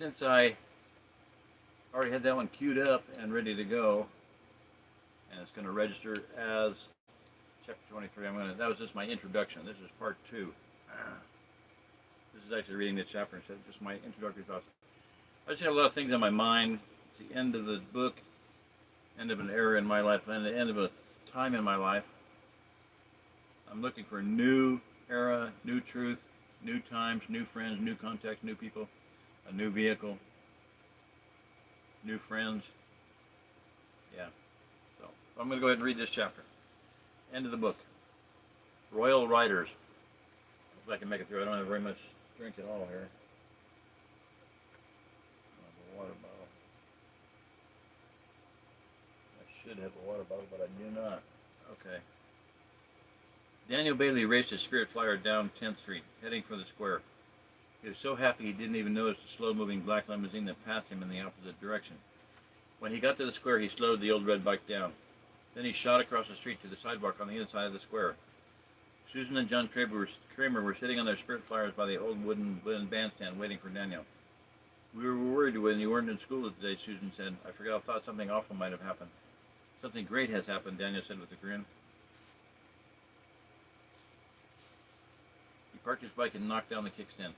Since I already had that one queued up and ready to go, and it's going to register as chapter 23, that was just my introduction. This is part 2. This is actually reading the chapter instead of just my introductory thoughts. I just have a lot of things on my mind. It's the end of the book, end of an era in my life, and the end of a time in my life. I'm looking for a new era, new truth, new times, new friends, new contacts, new people, a new vehicle, new friends. Yeah. So I'm going to go ahead and read this chapter. End of the book. Royal Riders. Hope I can make it through. I don't have very much drink at all here. I have a water bottle. I should have a water bottle, but I do not. Okay. Daniel Bailey raced his Spirit Flyer down 10th Street, heading for the square. He was so happy he didn't even notice the slow-moving black limousine that passed him in the opposite direction. When he got to the square, he slowed the old red bike down. Then he shot across the street to the sidewalk on the inside of the square. Susan and John Kramer were sitting on their Spirit Flyers by the old wooden bandstand waiting for Daniel. "We were worried when you weren't in school today," Susan said. "I thought something awful might have happened." "Something great has happened," Daniel said with a grin. He parked his bike and knocked down the kickstand.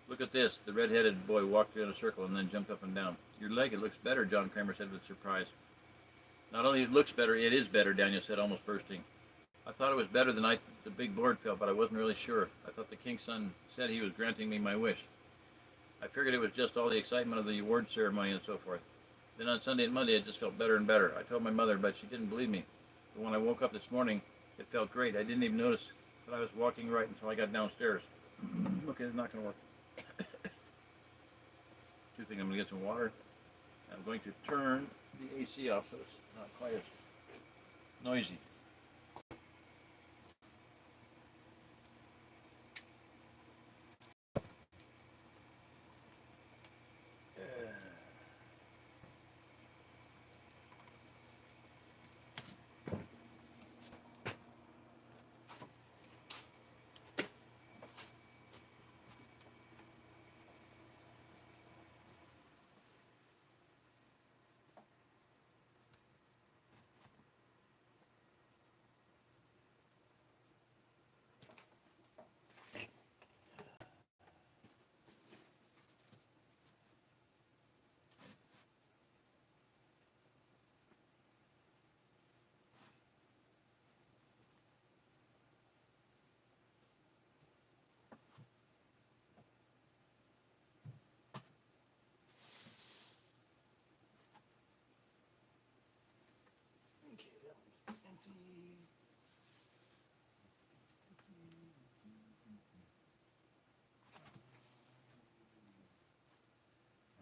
"Look at this." The red-headed boy walked in a circle and then jumped up and down. "Your leg, it looks better," John Kramer said with surprise. "Not only it looks better, it is better," Daniel said, almost bursting. "I thought it was better the night the big board fell, but I wasn't really sure. I thought the king's son said he was granting me my wish. I figured it was just all the excitement of the award ceremony and so forth. Then on Sunday and Monday, it just felt better and better. I told my mother, but she didn't believe me. But when I woke up this morning, it felt great. I didn't even notice that I was walking right until I got downstairs." Okay, it's not going to work. Two things. I'm going to get some water. I'm going to turn the AC off so it's not quite as noisy.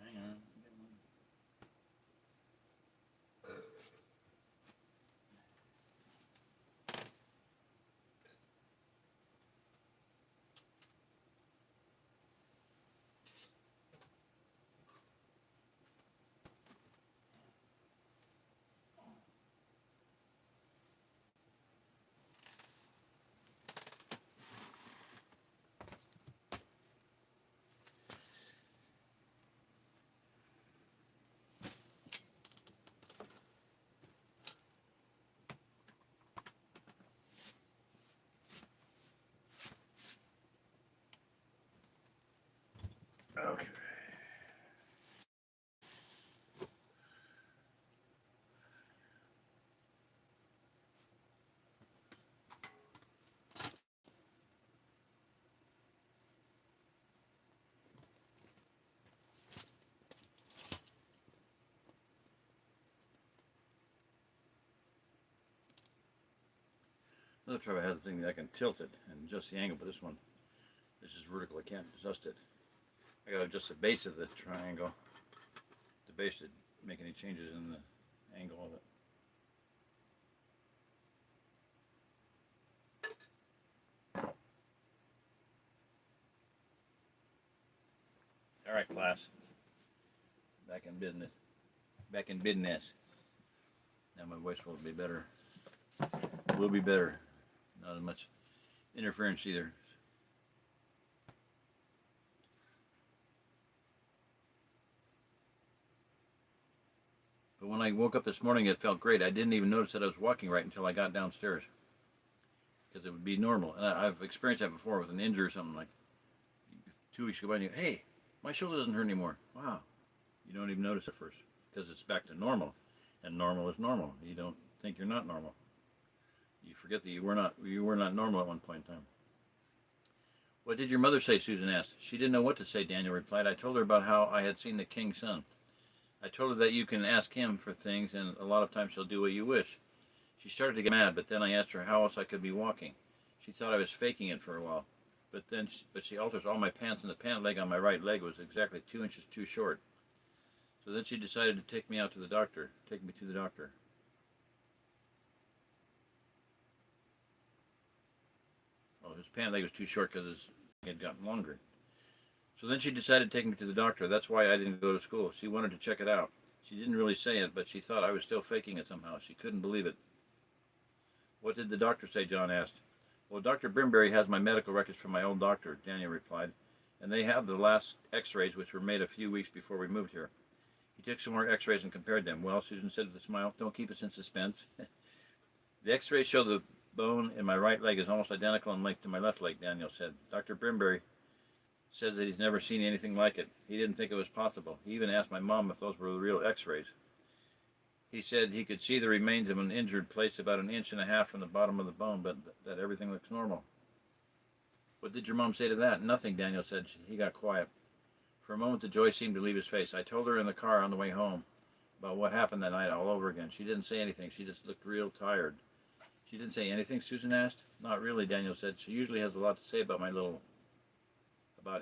Hang on. Okay. Another trouble has a thing that I can tilt it and adjust the angle, but this is vertical. I can't adjust it. I gotta adjust the base of the triangle. The base to make any changes in the angle of it. All right, class. Back in business. Back in business. Now my voice will be better. Will be better. Not as much interference either. But when I woke up this morning, it felt great. I didn't even notice that I was walking right until I got downstairs, because it would be normal. And I've experienced that before with an injury or something. Like 2 weeks go by and you, hey, my shoulder doesn't hurt anymore. Wow. You don't even notice at first because it's back to normal. And normal is normal. You don't think you're not normal. You forget that you were not normal at one point in time. What did your mother say? Susan asked. She didn't know what to say, Daniel replied. I told her about how I had seen the king's son. I told her that you can ask him for things, and a lot of times he'll do what you wish. She started to get mad, but then I asked her how else I could be walking. She thought I was faking it for a while. But she alters all my pants, and the pant leg on my right leg was exactly 2 inches too short. So then she decided to take me to the doctor. Oh, his pant leg was too short because it had gotten longer. So then she decided to take me to the doctor. That's why I didn't go to school. She wanted to check it out. She didn't really say it, but she thought I was still faking it somehow. She couldn't believe it. What did the doctor say? John asked. Well, Dr. Brimberry has my medical records from my old doctor, Daniel replied, and they have the last x-rays, which were made a few weeks before we moved here. He took some more x-rays and compared them. Well, Susan said with a smile, don't keep us in suspense. The x-rays show the bone in my right leg is almost identical in length to my left leg, Daniel said. Dr. Brimberry says that he's never seen anything like it. He didn't think it was possible. He even asked my mom if those were the real x-rays. He said he could see the remains of an injured place about 1.5 inches from the bottom of the bone, but that everything looks normal. What did your mom say to that? Nothing, Daniel said. He got quiet. For a moment, the joy seemed to leave his face. I told her in the car on the way home about what happened that night all over again. She didn't say anything. She just looked real tired. She didn't say anything, Susan asked. Not really, Daniel said. She usually has a lot to say about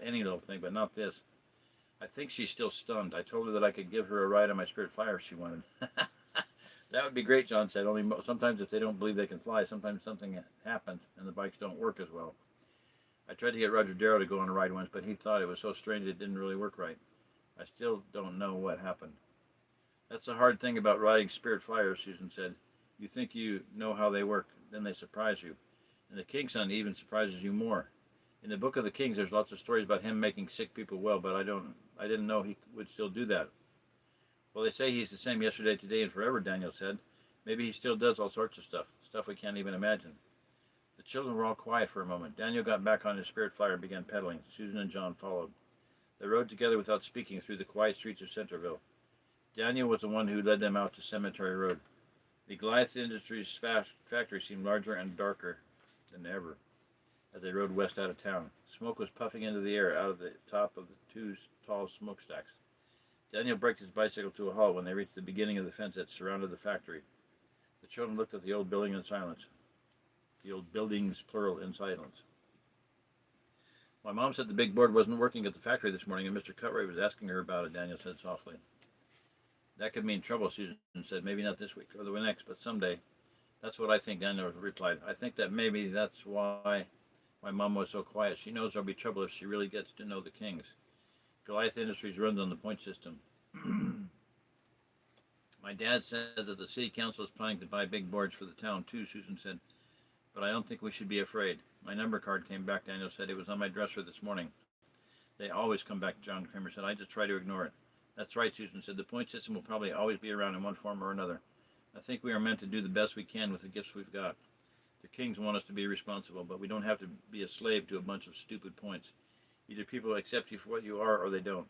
any little thing, but not this. I think she's still stunned. I told her that I could give her a ride on my Spirit Flyer if she wanted. That would be great, John said. Only sometimes if they don't believe they can fly, sometimes something happens and the bikes don't work as well. I tried to get Roger Darrow to go on a ride once, but he thought it was so strange it didn't really work right. I still don't know what happened. That's the hard thing about riding Spirit Flyers, Susan said. You think you know how they work, then they surprise you. And the King's Son even surprises you more. In the Book of the Kings, there's lots of stories about him making sick people well, but I didn't know he would still do that. Well, they say he's the same yesterday, today, and forever, Daniel said. Maybe he still does all sorts of stuff we can't even imagine. The children were all quiet for a moment. Daniel got back on his Spirit Flyer and began pedaling. Susan and John followed. They rode together without speaking through the quiet streets of Centerville. Daniel was the one who led them out to Cemetery Road. The Goliath Industries factory seemed larger and darker than ever as they rode west out of town. Smoke was puffing into the air out of the top of the two tall smokestacks. Daniel braked his bicycle to a halt when they reached the beginning of the fence that surrounded the factory. The children looked at the old building in silence. The old buildings, plural, in silence. My mom said the big board wasn't working at the factory this morning, and Mr. Cutright was asking her about it, Daniel said softly. That could mean trouble, Susan said. Maybe not this week or the next, but someday. That's what I think, Daniel replied. I think that maybe that's why my mom was so quiet. She knows there'll be trouble if she really gets to know the Kings. Goliath Industries runs on the point system. My dad says that the city council is planning to buy big boards for the town too, Susan said. But I don't think we should be afraid. My number card came back, Daniel said. It was on my dresser this morning. They always come back, John Kramer said. I just try to ignore it. That's right, Susan said. The point system will probably always be around in one form or another. I think we are meant to do the best we can with the gifts we've got. The Kings want us to be responsible, but we don't have to be a slave to a bunch of stupid points. Either people accept you for what you are or they don't.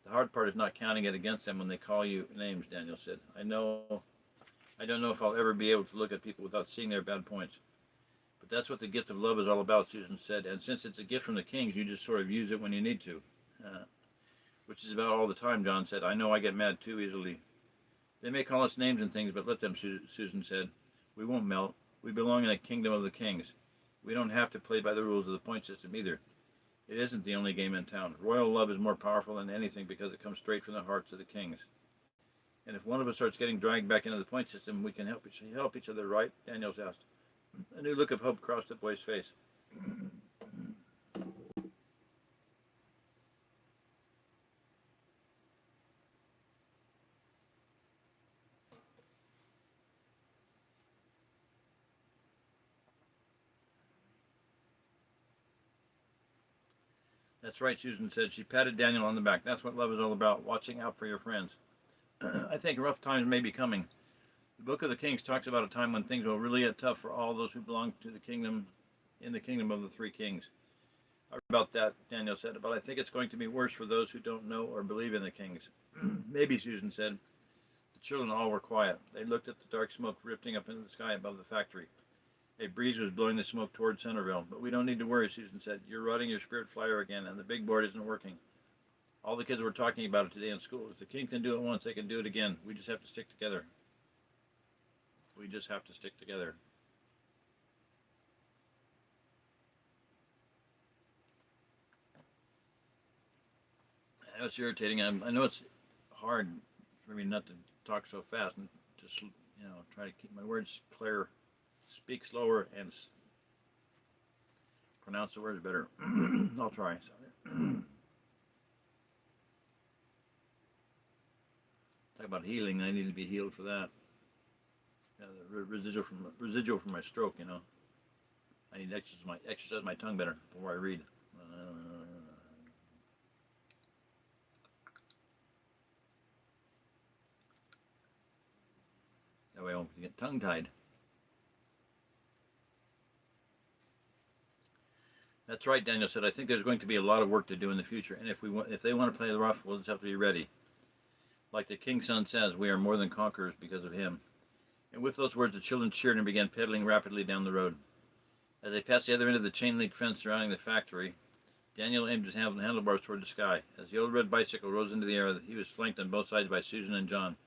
The hard part is not counting it against them when they call you names, Daniel said. I don't know if I'll ever be able to look at people without seeing their bad points. But that's what the gift of love is all about, Susan said. And since it's a gift from the Kings, you just sort of use it when you need to. Which is about all the time, John said. I know I get mad too easily. They may call us names and things, but let them, Susan said. We won't melt. We belong in the kingdom of the Kings. We don't have to play by the rules of the point system either. It isn't the only game in town. Royal love is more powerful than anything because it comes straight from the hearts of the Kings. And if one of us starts getting dragged back into the point system, we can help each other, right? Daniels asked. A new look of hope crossed the boy's face. That's right, Susan said. She patted Daniel on the back. That's what love is all about, watching out for your friends. I think rough times may be coming. The Book of the Kings talks about a time when things will really get tough for all those who belong to the kingdom, in the kingdom of the three kings. I read about that, Daniel said, but I think it's going to be worse for those who don't know or believe in the kings. Maybe, Susan said. The children all were quiet. They looked at the dark smoke drifting up into the sky above the factory. A breeze was blowing the smoke toward Centerville. But we don't need to worry, Susan said. You're riding your spirit flyer again, and the big board isn't working. All the kids were talking about it today in school. If the king can do it once, they can do it again. We just have to stick together. We just have to stick together. I know it's irritating. I know it's hard for me not to talk so fast and just, try to keep my words clear, speak slower, and pronounce the words better. I'll try. Sorry. Talk about healing. I need to be healed for that. The residual from my stroke. I need to exercise my tongue better before I read. That way I won't get tongue-tied. That's right, Daniel said. I think there's going to be a lot of work to do in the future, and if they want to play the rough, we'll just have to be ready. Like the king's son says, we are more than conquerors because of him. And with those words, the children cheered and began pedaling rapidly down the road. As they passed the other end of the chain-link fence surrounding the factory, Daniel aimed his handlebars toward the sky. As the old red bicycle rose into the air, he was flanked on both sides by Susan and John.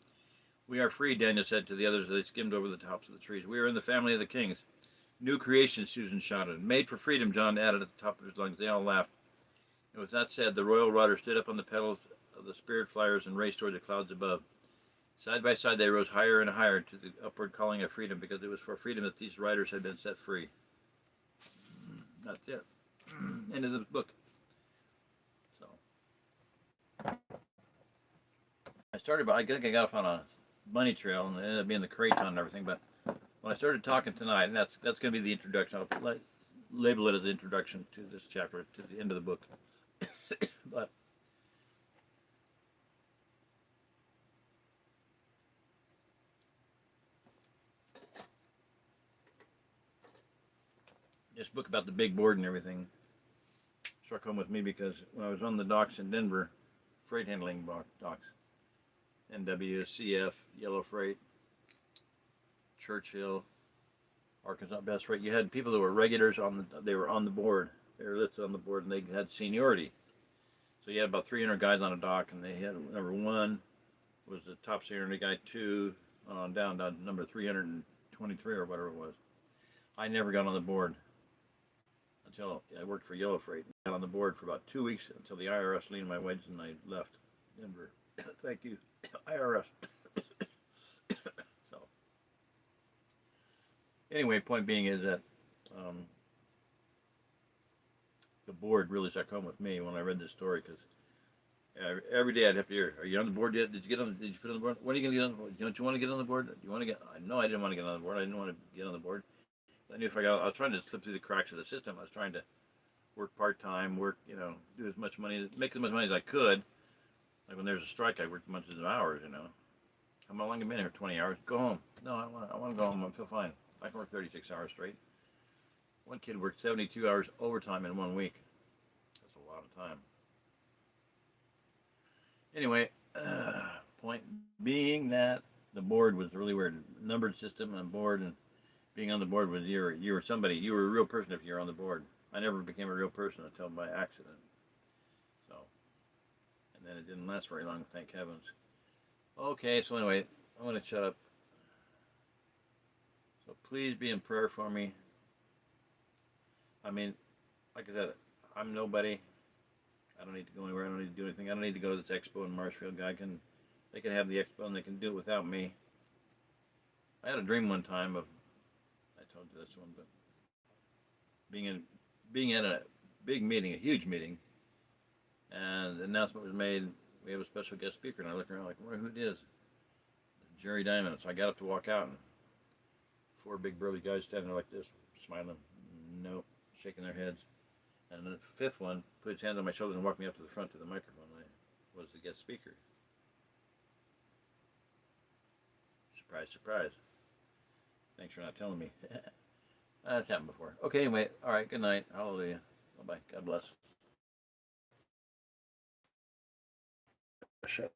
We are free, Daniel said to the others as they skimmed over the tops of the trees. We are in the family of the kings. New creation, Susan shouted. Made for freedom, John added at the top of his lungs. They all laughed. And with that said, the royal rider stood up on the pedals of the spirit flyers and raced toward the clouds above. Side by side, they rose higher and higher to the upward calling of freedom, because it was for freedom that these riders had been set free. That's it. End of the book. So I think I got off on a bunny trail, and it ended up being the Craton and everything. But when I started talking tonight, and that's going to be the introduction. I'll label it as the introduction to this chapter, to the end of the book. But this book about the big board and everything struck home with me because when I was on the docks in Denver, freight handling docks, NWCF, Yellow Freight, Churchill, Arkansas Best Freight, you had people that were regulars they were on the board. They were listed on the board, and they had seniority. So you had about 300 guys on a dock, and they had number 1 was the top seniority guy, 2 on down to number 323 or whatever it was. I never got on the board until I worked for Yellow Freight. I got on the board for about 2 weeks until the IRS leaned my wedge and I left Denver. Thank you, IRS. So, anyway, point being is that the board really struck home with me when I read this story, because every day I'd have to hear, "Are you on the board yet? Did you put on the board? When are you going to get on the board? Don't you want to get on the board? Do you want to get?" No, I didn't want to get on the board. I didn't want to get on the board. I knew if I was trying to slip through the cracks of the system. I was trying to work part-time, do as much money, make as much money as I could. Like when there's a strike, I worked bunches of hours, How long have I been here? 20 hours. Go home. No, I want to go home. I feel fine. I can work 36 hours straight. One kid worked 72 hours overtime in 1 week. That's a lot of time. Anyway, point being that the board was really weird. Numbered system on board, and being on the board was you were somebody. You were a real person if you're on the board. I never became a real person until by accident. So, and then it didn't last very long, thank heavens. Okay, so anyway, I'm going to shut up. So please be in prayer for me. I mean, like I said, I'm nobody. I don't need to go anywhere. I don't need to do anything. I don't need to go to this expo in Marshfield. They can have the expo and they can do it without me. I had a dream one time of, I told you this one, but being at a big meeting, a huge meeting, and the announcement was made, we have a special guest speaker, and I look around like, who it is? Jerry Diamond. So I got up to walk out, and 4 big burly guys standing there like this, smiling, nope, shaking their heads. And the 5th one put his hand on my shoulder and walked me up to the front to the microphone. I was the guest speaker. Surprise, surprise. Thanks for not telling me. That's happened before. Okay, anyway. All right. Good night. Hallelujah. Bye-bye. God bless. Bishop.